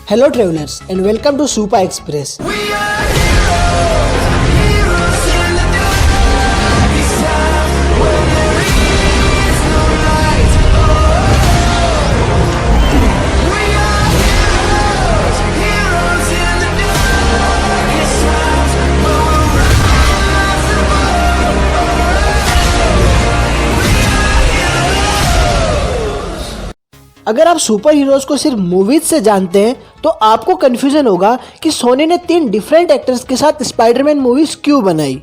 Hello travelers and welcome to Super Express. अगर आप super heroes को सिर्फ मूवीज से जानते हैं तो आपको कंफ्यूजन होगा कि सोनी ने 3 डिफरेंट एक्टर्स के साथ स्पाइडरमैन मूवीज क्यों बनाई।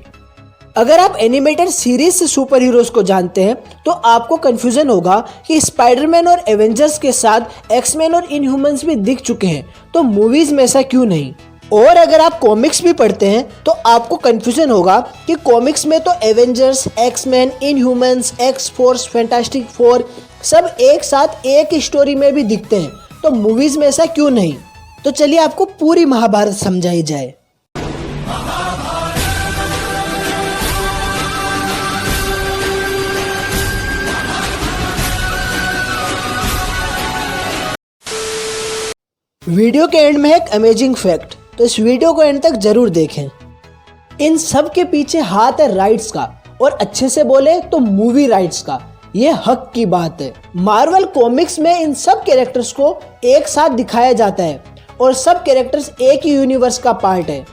अगर आप एनिमेटेड सीरीज से सुपर हीरोज को जानते हैं तो आपको कंफ्यूजन होगा कि स्पाइडरमैन और एवेंजर्स के साथ एक्समैन और इनह्यूमंस भी दिख चुके हैं तो मूवीज में ऐसा क्यों नहीं। और अगर आप कॉमिक्स भी पढ़ते हैं तो आपको कंफ्यूजन होगा कि कॉमिक्स में तो Avengers, X Men, Inhumans, X Force, Fantastic Four सब एक साथ एक स्टोरी में भी दिखते हैं तो मूवीज में ऐसा क्यों नहीं। तो चलिए आपको पूरी महाभारत समझाई जाए। वीडियो के एंड में एक अमेजिंग फैक्ट, तो इस वीडियो को एंड तक जरूर देखें। इन सब के पीछे हाथ है राइट्स का, और अच्छे से बोले तो मूवी राइट्स का। ये हक की बात है। मार्वल कॉमिक्स में इन सब कैरेक्टर्स को एक साथ दिखाया जाता है और सब कैरेक्टर्स एक ही यूनिवर्स का पार्ट है।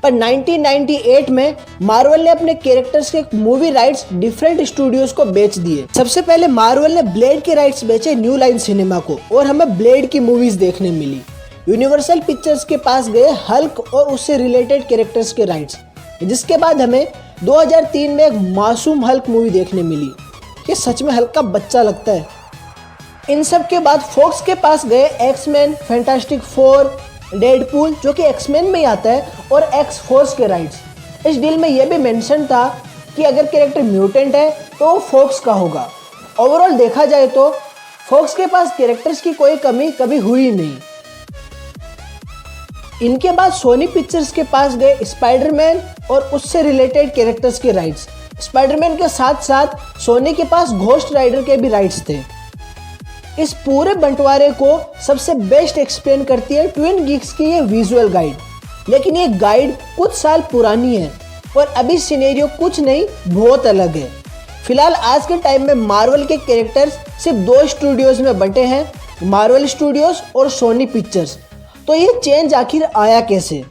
पर 1998 में मार्वल ने अपने कैरेक्टर्स के मूवी राइट्स डिफरेंट स्टूडियोज को बेच दिए। सबसे पहले मार्वल ने ब्लेड के राइट्स बेचे न्यू लाइन सिनेमा को और हमें ब्लेड की मूवीज देखने मिली। यूनिवर्सल पिक्चर्स के पास गए हल्क और उससे रिलेटेड कैरेक्टर्स के राइट्स, जिसके बाद हमें 2003 में एक मासूम हल्क मूवी देखने मिली। ये सच में हल्क का बच्चा लगता है। इन सब के बाद फॉक्स के पास गए एक्समैन, फैंटास्टिक फोर, डेडपूल जो कि एक्समैन में ही आता है, और एक्स फोर्स के राइट्स। इस डील में यह भी मेंशन था कि अगर कैरेक्टर म्यूटेंट है तो वो फॉक्स का होगा। ओवरऑल देखा जाए तो फॉक्स के पास कैरेक्टर्स की कोई कमी कभी हुई नहीं। इनके बाद सोनी पिक्चर्स के पास गए स्पाइडरमैन और उससे रिलेटेड कैरेक्टर्स के राइट्स। स्पाइडरमैन के साथ साथ सोनी के पास घोस्ट राइडर के भी राइट्स थे। इस पूरे बंटवारे को सबसे बेस्ट एक्सप्लेन करती है ट्विन गीक्स की ये विजुअल गाइड। लेकिन ये गाइड कुछ साल पुरानी है और अभी सिनेरियो कुछ नहीं, बहुत अलग है। फिलहाल आज के टाइम में मार्वल के कैरेक्टर्स सिर्फ 2 स्टूडियोज में बंटे हैं, मार्वल स्टूडियोज और सोनी पिक्चर्स। तो ये चेंज आखिर आया कैसे?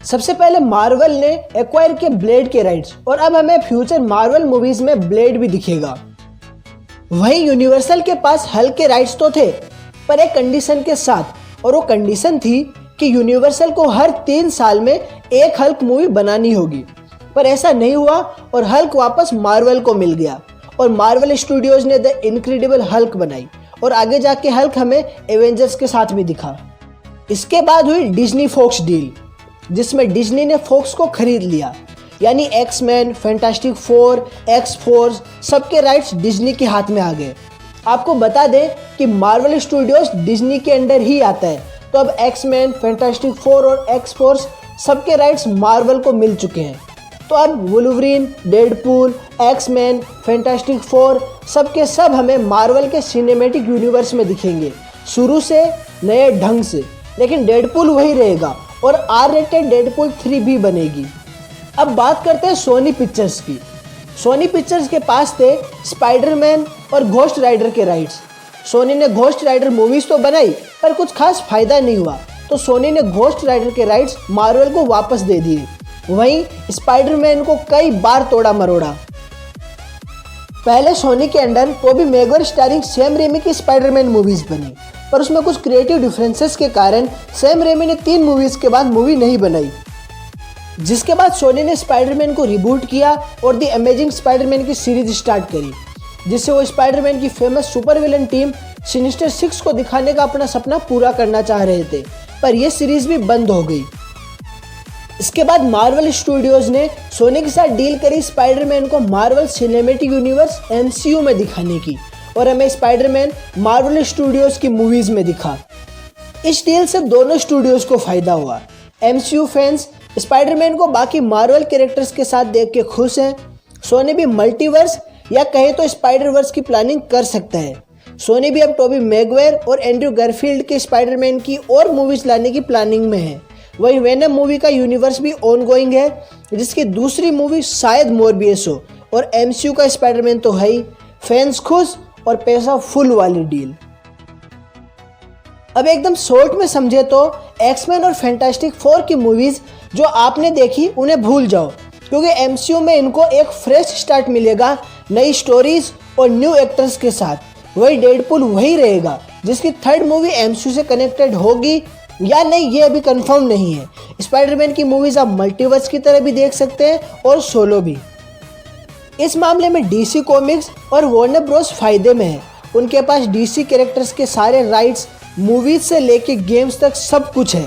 सबसे पहले मार्वल ने एक्वायर किए ब्लेड के राइट्स और अब हमें फ्यूचर मार्वल मूवीज में ब्लेड भी दिखेगा। वहीं यूनिवर्सल के पास हल्क के राइट्स तो थे, पर एक कंडीशन के साथ, और वो कंडीशन थी कि यूनिवर्सल को हर 3 साल में एक हल्क मूवी बनानी होगी। पर ऐसा नहीं हुआ और हल्क वापस मार्वल को मिल गया और मार्वल स्टूडियोज ने द इनक्रेडिबल हल्क बनाई और आगे जाके हल्क हमें एवेंजर्स के साथ भी दिखा। इसके बाद हुई डिज्नी फॉक्स डील, जिसमें डिज्नी ने फॉक्स को खरीद लिया, यानी X Men, Fantastic Four, X Force सबके राइट्स डिज्नी के हाथ में आ गए। आपको बता दें कि मार्वल स्टूडियोज डिज्नी के अंडर ही आता है, तो अब एक्समैन, फैंटास्टिक फोर और एक्स फोर्स सबके राइट्स मार्वल को मिल चुके हैं। तो अब Wolverine, Deadpool, X Men, Fantastic Four सबके सब हमें मार्वल के सिनेमैटिक यूनिवर्स में दिखेंगे, शुरू से नए ढंग से। लेकिन डेडपूल वही रहेगा और R-रेटेड डेडपूल 3 भी बनेगी। अब बात करते हैं सोनी पिक्चर्स की। सोनी पिक्चर्स के पास थे स्पाइडरमैन और घोस्ट राइडर के राइट्स। सोनी ने घोस्ट राइडर मूवीज तो बनाई पर कुछ खास फायदा नहीं हुआ, तो सोनी ने घोस्ट राइडर के राइट्स मार्वल को वापस दे दिए। वहीं स्पाइडरमैन को कई बार तोड़ा मरोड़ा। पहले सोनी के under Tobey Maguire starring Sam Raimi की स्पाइडरमैन मूवीज बनी, पर उसमें कुछ क्रिएटिव डिफरेंसेस के कारण सैम रेमी ने 3 मूवीज के बाद मूवी नहीं बनाई। जिसके बाद सोनी ने स्पाइडरमैन को रिबूट किया और द अमेजिंग स्पाइडरमैन की सीरीज स्टार्ट करी, जिससे वो स्पाइडरमैन की famous super villain team sinister 6 को दिखाने का अपना सपना पूरा करना चाह रहे थे, पर यह सीरीज भी बंद हो गई। इसके बाद मार्वल स्टूडियोज ने सोनी के साथ डील करी स्पाइडरमैन को मार्वल सिनेमैटिक यूनिवर्स MCU में दिखाने की, और हमें स्पाइडरमैन मार्वल स्टूडियोज की मूवीज में दिखा। इस डील से दोनों स्टूडियोज को फायदा हुआ। MCU फैंस स्पाइडरमैन को बाकी मार्वल कैरेक्टर्स के साथ देख के खुश हैं। सोनी भी मल्टीवर्स या कहे तो स्पाइडरवर्स की प्लानिंग कर सकता है। सोनी भी अब टोबी मैगवायर और एंड्रयू गारफील्ड के स्पाइडरमैन की और मूवीज लाने की प्लानिंग में है। वहीं वेनम मूवी का यूनिवर्स भी ऑनगोइंग है, जिसकी दूसरी मूवी शायद मोरबियस हो। और एमसीयू का स्पाइडरमैन तो है ही, फैंस खुश और पैसा फुल वाली डील। अब एकदम शॉर्ट में समझे तो एक्समैन और फैंटास्टिक फोर की मूवीज जो आपने देखी उन्हें भूल जाओ, क्योंकि एमसीयू में इनको एक फ्रेश स्टार्ट मिलेगा नई स्टोरीज और न्यू एक्टर्स के साथ। वही डेडपूल वही रहेगा जिसकी थर्ड मूवी एमसीयू से कनेक्टेड होगी या नहीं ये अभी कंफर्म नहीं है। स्पाइडरमैन की मूवीज आप मल्टीवर्स की तरह भी देख सकते हैं और सोलो भी। इस मामले में डीसी कॉमिक्स और वार्नर ब्रोस फायदे में है। उनके पास डीसी कैरेक्टर्स के सारे राइट्स मूवीज से लेके गेम्स तक सब कुछ है।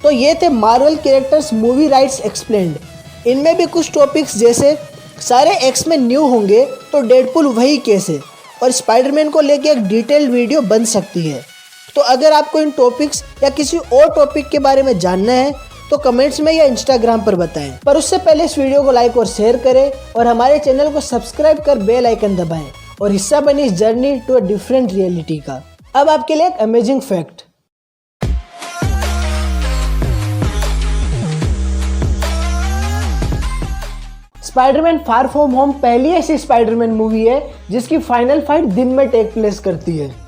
तो ये थे Marvel characters movie rights explained. इनमें भी कुछ टॉपिक्स जैसे सारे एक्समैन न्यू होंगे तो डेडपूल वही कैसे, और स्पाइडरमैन को लेके एक डिटेल्ड वीडियो बन सकती है। तो अगर आपको इन टॉपिक्स या किसी और टॉपिक के बारे में जानना है तो कमेंट्स में या इंस्टाग्राम पर बताएं। पर उससे पहले इस वीडियो को लाइक और शेयर करें और हमारे चैनल को सब्सक्राइब कर बेल आइकन दबाएं और हिस्सा बने इस journey to a different reality का। अब आपके लिए एक amazing fact. Spider Man Far From Home पहली ऐसी स्पाइडरमैन मूवी है जिसकी फाइनल फाइट दिन में टेक प्लेस करती है।